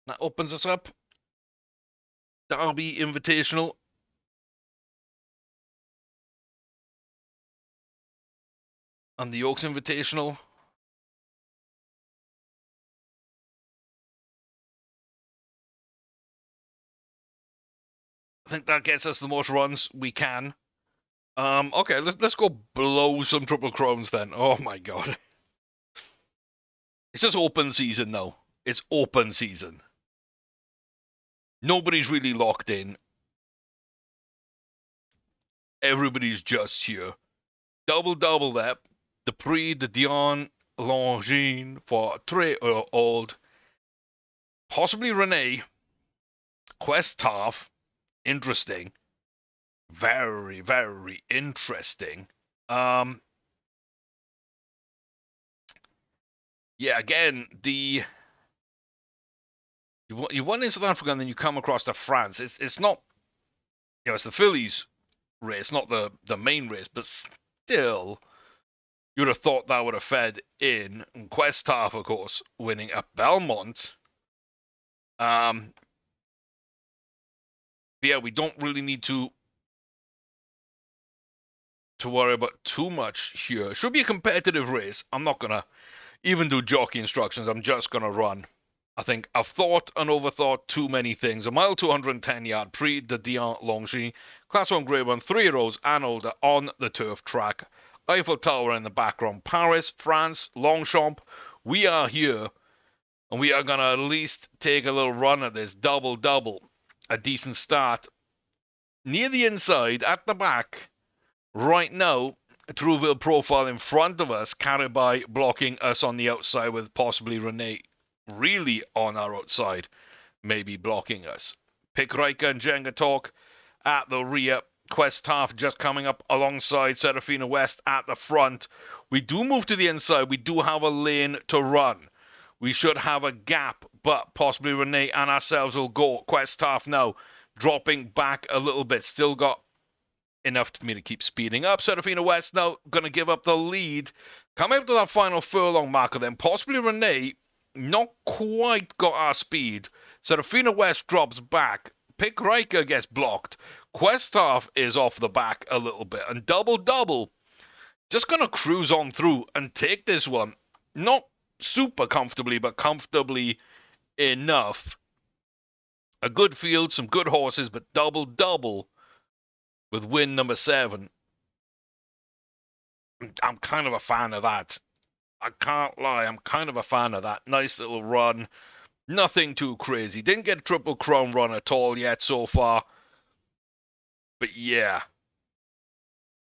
That opens us up. Derby Invitational. And the Oaks Invitational. I think that gets us the most runs we can. Okay, let's go blow some Triple Crowns then. Oh my god. It's just open season now. It's open season. Nobody's really locked in. Everybody's just here. Double that. The Prix de Dion Longines for 3-year-old. Possibly Renee. Quest Taff. Interesting. Very, very interesting. Yeah, again, you won in South Africa and then you come across to France. It's not, it's the Phillies race, not the main race, but still, you'd have thought that would have fed in. And Quest Taff, of course, winning at Belmont. Yeah, we don't really need to worry about too much here. Should be a competitive race. I'm not gonna even do jockey instructions. I'm just gonna run. I think I've thought and overthought too many things. A mile 210 yard Prix de Dion Longines, Class 1 Grade 1, 3-year-olds and older on the turf track. Eiffel Tower in the background. Paris, France, Longchamp. We are here, and we are gonna at least take a little run at this double. A decent start. Near the inside, at the back, right now, Trouville Profile in front of us, Caribou blocking us on the outside with possibly Renee really on our outside, maybe blocking us. Pick Riker and Jenga Talk at the rear. Quest Taff just coming up alongside Serafina West at the front. We do move to the inside. We do have a lane to run. We should have a gap, but possibly Renee and ourselves will go. Quest Taff now dropping back a little bit. Still got enough for me to keep speeding up. Serafina West now going to give up the lead. Coming up to that final furlong marker then. Possibly Renee not quite got our speed. Serafina West drops back. Pick Riker gets blocked. Quest Taff is off the back a little bit. And double just going to cruise on through and take this one. Not super comfortably, but comfortably enough. A good field, some good horses, but double with win number 7. I'm kind of a fan of that. I can't lie, I'm kind of a fan of that. Nice little run. Nothing too crazy. Didn't get a Triple Crown run at all yet so far. But yeah.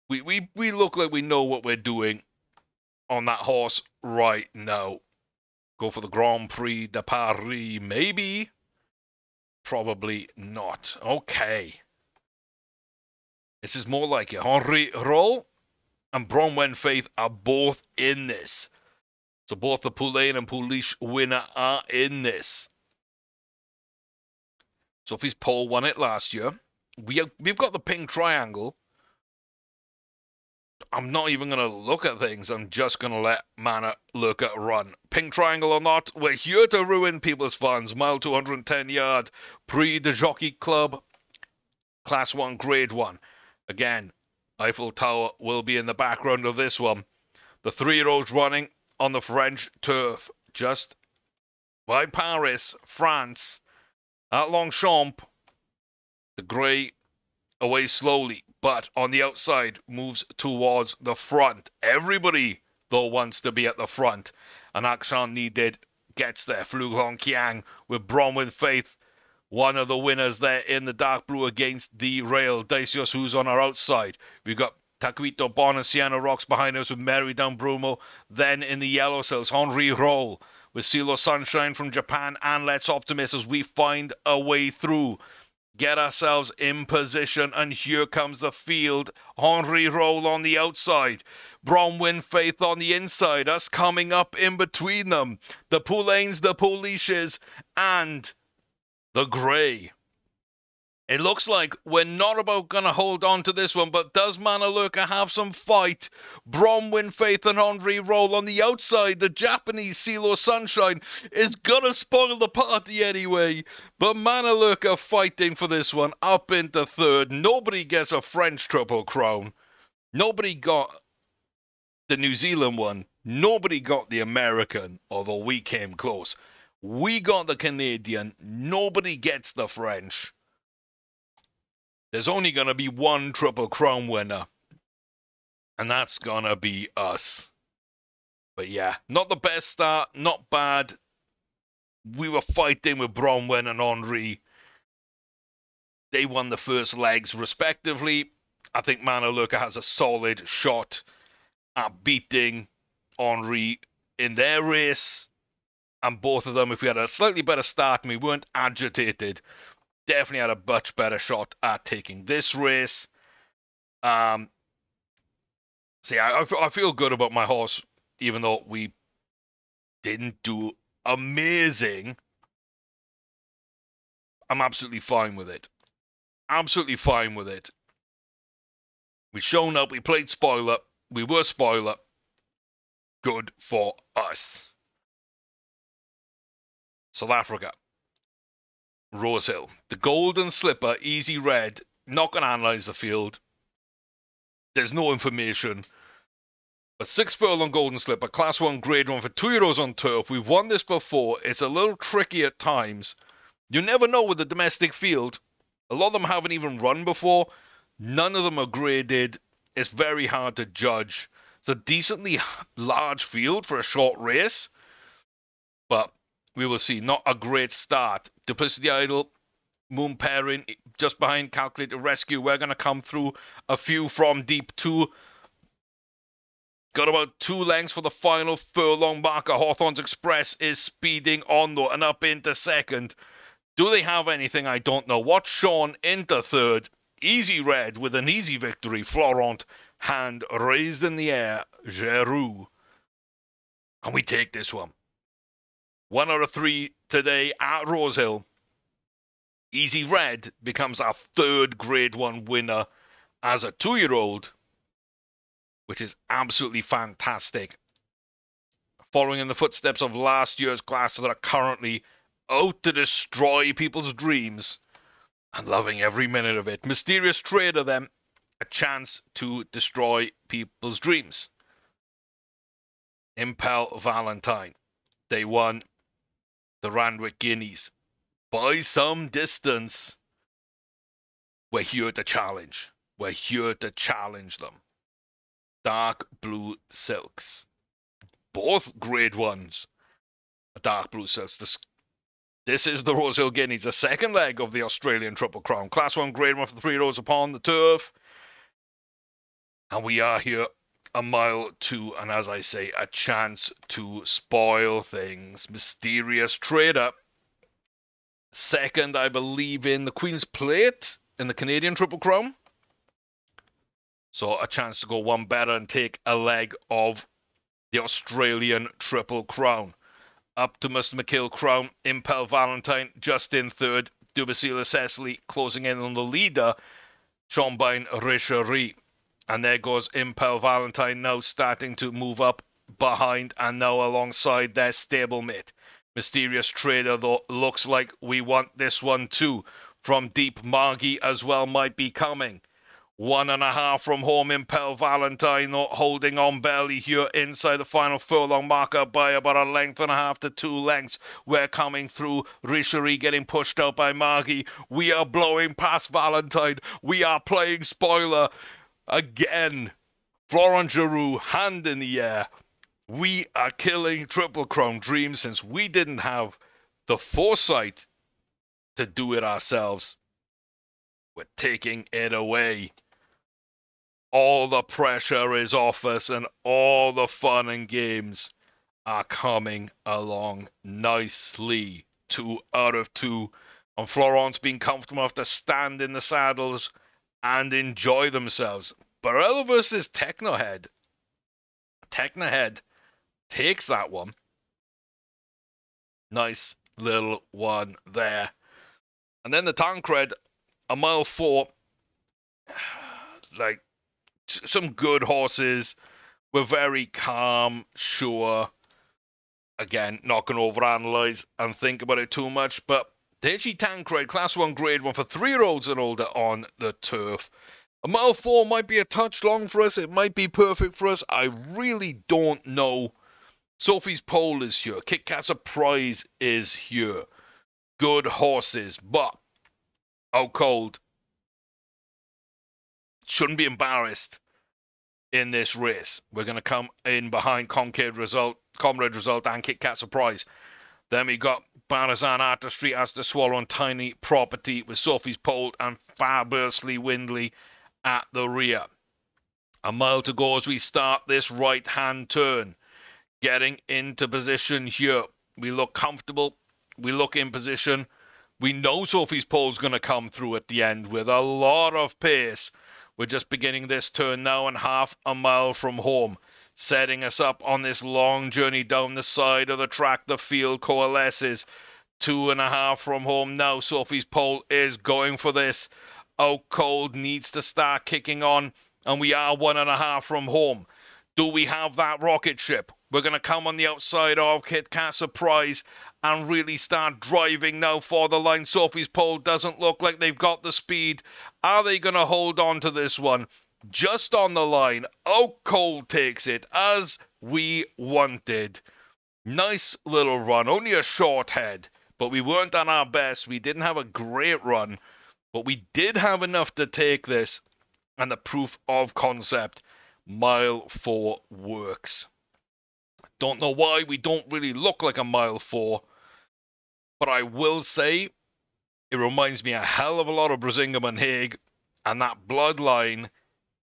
We look like we know what we're doing on that horse right now. Go for the Grand Prix de Paris, maybe? Probably not. Okay. This is more like it. Henri Roll and Bronwen Faith are both in this. So both the Poulain and Pouliche winner are in this. Sophie's Pole won it last year. We've got the pink triangle. I'm not even going to look at things. I'm just going to let Mana look at run. Pink triangle or not, we're here to ruin people's funds. Mile 210 yard. Prix de Jockey Club. Class 1, Grade 1. Again, Eiffel Tower will be in the background of this one. The 3-year-olds running on the French turf, just by Paris, France. At Longchamp, the grey away slowly, but on the outside moves towards the front. Everybody, though, wants to be at the front. And Akshan needed gets there. Fluglong Kiang with Bronwyn Faith, one of the winners there in the dark blue against the rail. Daisios, who's on our outside. We've got Taquito Bon and Sienna Rocks behind us with Mary Down Brumo. Then in the yellow cells, Henri Roll with Silo Sunshine from Japan and Let's Optimist as we find a way through. Get ourselves in position, and here comes the field. Henri Roll on the outside. Bronwyn Faith on the inside. Us coming up in between them. The Poulains, the Pouliches, and the Grey. It looks like we're not about going to hold on to this one, but does Manalurka have some fight? Bronwyn Faith and Henri Roll on the outside. The Japanese Silo Sunshine is going to spoil the party anyway. But Manalurka fighting for this one up into third. Nobody gets a French Triple Crown. Nobody got the New Zealand one. Nobody got the American, although we came close. We got the Canadian. Nobody gets the French. There's only going to be one Triple Crown winner, and that's going to be us. But yeah, not the best start, not bad. We were fighting with Bronwyn and Henri. They won the first legs respectively. I think Manalurka has a solid shot at beating Henri in their race. And both of them, if we had a slightly better start and we weren't agitated, definitely had a much better shot at taking this race. I feel good about my horse, even though we didn't do amazing. I'm absolutely fine with it. Absolutely fine with it. We shown up, we played spoiler, we were spoiler. Good for us. South Africa. Rosehill. The Golden Slipper, Easy Red. Not going to analyse the field. There's no information. But 6 furlong Golden Slipper, Class 1, Grade 1 for 2-year-olds on turf. We've won this before. It's a little tricky at times. You never know with the domestic field. A lot of them haven't even run before. None of them are graded. It's very hard to judge. It's a decently large field for a short race. But we will see. Not a great start. Duplicity Idol, Moon Pairing, just behind Calculated Rescue. We're going to come through a few from deep two. Got about 2 lengths for the final furlong marker. Hawthorne's Express is speeding on though and up into second. Do they have anything? I don't know. What's Sean into third? Easy Red with an easy victory. Florent, hand raised in the air. Giroux. And we take this one. 1 out of 3 today at Rosehill. Easy Red becomes our 3rd Grade 1 winner as a 2-year-old, which is absolutely fantastic. Following in the footsteps of last year's classes that are currently out to destroy people's dreams and loving every minute of it. Mysterious Trader, then, a chance to destroy people's dreams. Impel Valentine. Day 1. The Randwick Guineas. By some distance. We're here to challenge. We're here to challenge them. Dark Blue Silks. Both Grade 1s. Dark Blue Silks. This is the Rosehill Guineas, the second leg of the Australian Triple Crown. Class 1 Grade 1 for the 3-year-olds upon the turf. And we are here a mile 2, and as I say, a chance to spoil things. Mysterious Trader. Second, I believe, in the Queen's Plate in the Canadian Triple Crown. So a chance to go one better and take a leg of the Australian Triple Crown. Optimus McKill Crown, Impel Valentine just in third. Dubasila Cecily closing in on the leader, Chambine Richerie. And there goes Impel Valentine now starting to move up behind and now alongside their stablemate. Mysterious Trader, though, looks like we want this one too. from deep. Margie as well might be coming. 1.5 from home. Impel Valentino holding on barely here inside the final furlong marker by about 1.5 to 2 lengths. We're coming through. Richery getting pushed out by Margie. We are blowing past Valentine. We are playing spoiler again. Florent Giroux, hand in the air. We are killing Triple Crown Dreams since we didn't have the foresight to do it ourselves. We're taking it away. All the pressure is off us and all the fun and games are coming along nicely. 2 out of 2. And Florent's been comfortable enough to stand in the saddles and enjoy themselves. Burrell versus Technohead. Technohead takes that one. Nice little one there. And then the Tancred, 1.4 mile. Like, some good horses. We're very calm, sure. Again, not going to overanalyze and think about it too much, but Digi Tancred, Class 1 Grade 1 for 3-year-olds and older on the turf. 1.4 mile might be a touch long for us. It might be perfect for us. I really don't know. Sophie's Pole is here. Kit Kat Surprise is here. Good horses, but out cold. Shouldn't be embarrassed in this race. We're going to come in behind Comrade Result, and Kit Kat Surprise. Then we got Barazan Artistry as the Swallow and Tiny Property with Sophie's Pole and Fabulously Windley at the rear. 1 mile to go as we start this right-hand turn. Getting into position here. We look comfortable. We look in position. We know Sophie's Pole's going to come through at the end with a lot of pace. We're just beginning this turn now and 1/2 mile from home. Setting us up on this long journey down the side of the track. The field coalesces. 2.5 from home now. Sophie's Pole is going for this. Out cold needs to start kicking on. And we are 1.5 from home. Do we have that rocket ship? We're going to come on the outside of Kit Kat Surprise and really start driving now for the line. Sophie's Pole doesn't look like they've got the speed. Are they going to hold on to this one? Just on the line. Out cold takes it as we wanted. Nice little run. Only a short head, but we weren't at our best. We didn't have a great run, but we did have enough to take this. And the proof of concept, 1.4 mile works. Don't know why we don't really look like a 1.4 mile, but I will say it reminds me a hell of a lot of Brasingham and Haig, and that bloodline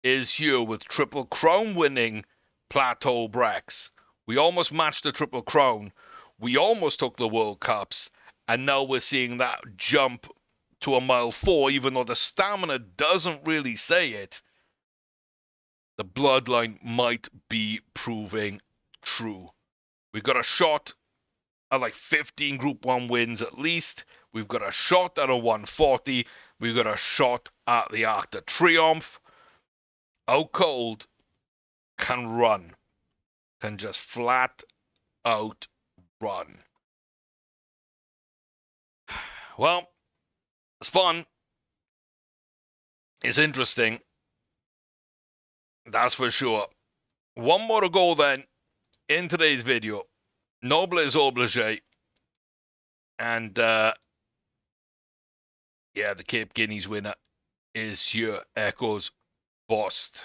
is here with Triple Crown winning Plateau Brex. We almost matched the Triple Crown. We almost took the World Cups, and now we're seeing that jump to a 1.4 mile, even though the stamina doesn't really say it. The bloodline might be proving true. We've got a shot at like 15 Group 1 wins at least. We've got a shot at a 140. We've got a shot at the Arc de Triomphe. Out cold can run. Can just flat out run. Well, it's fun. It's interesting. That's for sure. One more to go then in today's video. Noble is obligé. And yeah, the Cape Guineas winner is here. Echoes Bust.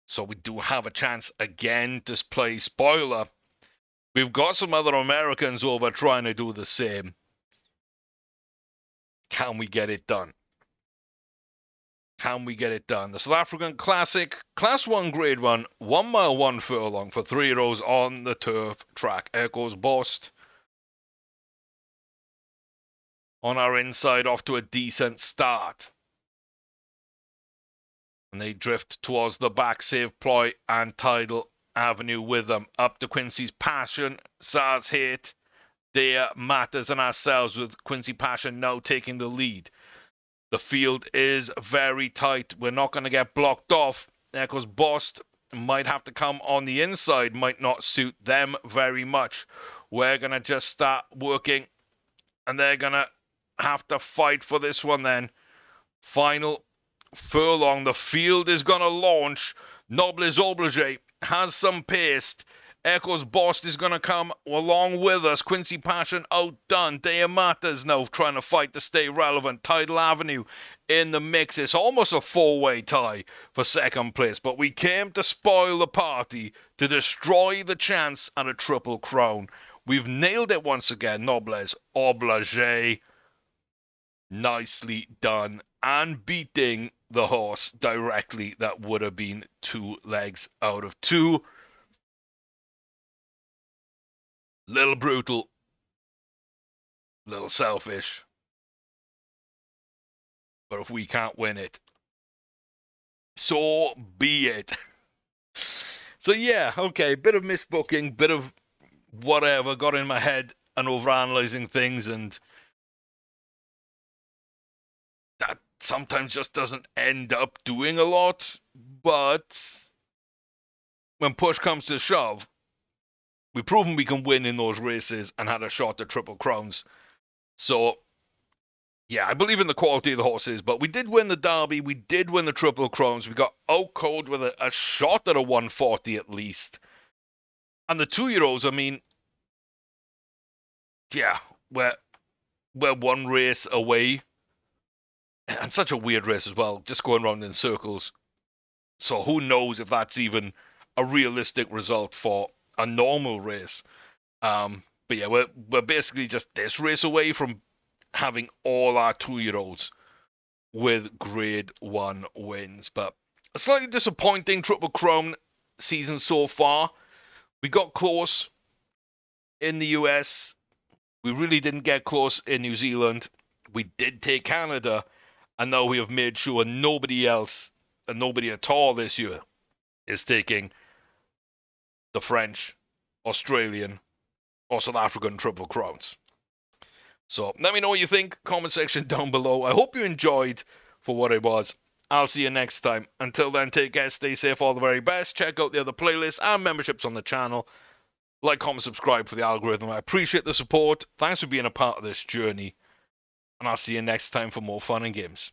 So we do have a chance again to play spoiler. We've got some other Americans over trying to do the same. Can we get it done? Can we get it done? The South African Classic, Class 1 Grade 1, 1 mile 1 furlong for 3-year-olds on the turf track. Echoes Bust. On our inside, off to a decent start. And they drift towards the back, Save Ploy and Tidal Avenue with them. Up to Quincy's Passion, SARS Hate, Dea Matters and ourselves, with Quincy Passion now taking the lead. The field is very tight. We're not going to get blocked off. Echoes Bust might have to come on the inside. Might not suit them very much. We're going to just start working. And they're going to have to fight for this one then. Final furlong. The field is going to launch. Nobles Oblige has some pace. Echo's Boss is going to come along with us. Quincy Passion outdone. Deamata's now trying to fight to stay relevant. Tidal Avenue in the mix. It's almost a four-way tie for second place, but we came to spoil the party, to destroy the chance at a Triple Crown. We've nailed it once again. Nobles Oblige. Nicely done. And beating the horse directly. That would have been 2 legs out of 2. Little brutal. Little selfish. But if we can't win it, so be it. So yeah, okay, bit of misbooking, bit of whatever, got in my head and overanalyzing things, and that sometimes just doesn't end up doing a lot. But when push comes to shove, we've proven we can win in those races and had a shot at Triple Crowns. So yeah, I believe in the quality of the horses, but we did win the Derby, we did win the Triple Crowns, we got out-called with a shot at a 140 at least. And the 2-year-olds, I mean, yeah, we're 1 race away. And such a weird race as well, just going around in circles. So who knows if that's even a realistic result for a normal race. But yeah, we're basically just this race away from having all our 2-year-olds with grade 1 wins. But a slightly disappointing Triple Crown season so far. We got close in the US. We really didn't get close in New Zealand. We did take Canada. And now we have made sure nobody else, and nobody at all this year, is taking the French, Australian, or South African Triple Crowns. So let me know what you think. Comment section down below. I hope you enjoyed for what it was. I'll see you next time. Until then, take care, stay safe, all the very best. Check out the other playlists and memberships on the channel. Like, comment, subscribe for the algorithm. I appreciate the support. Thanks for being a part of this journey. And I'll see you next time for more fun and games.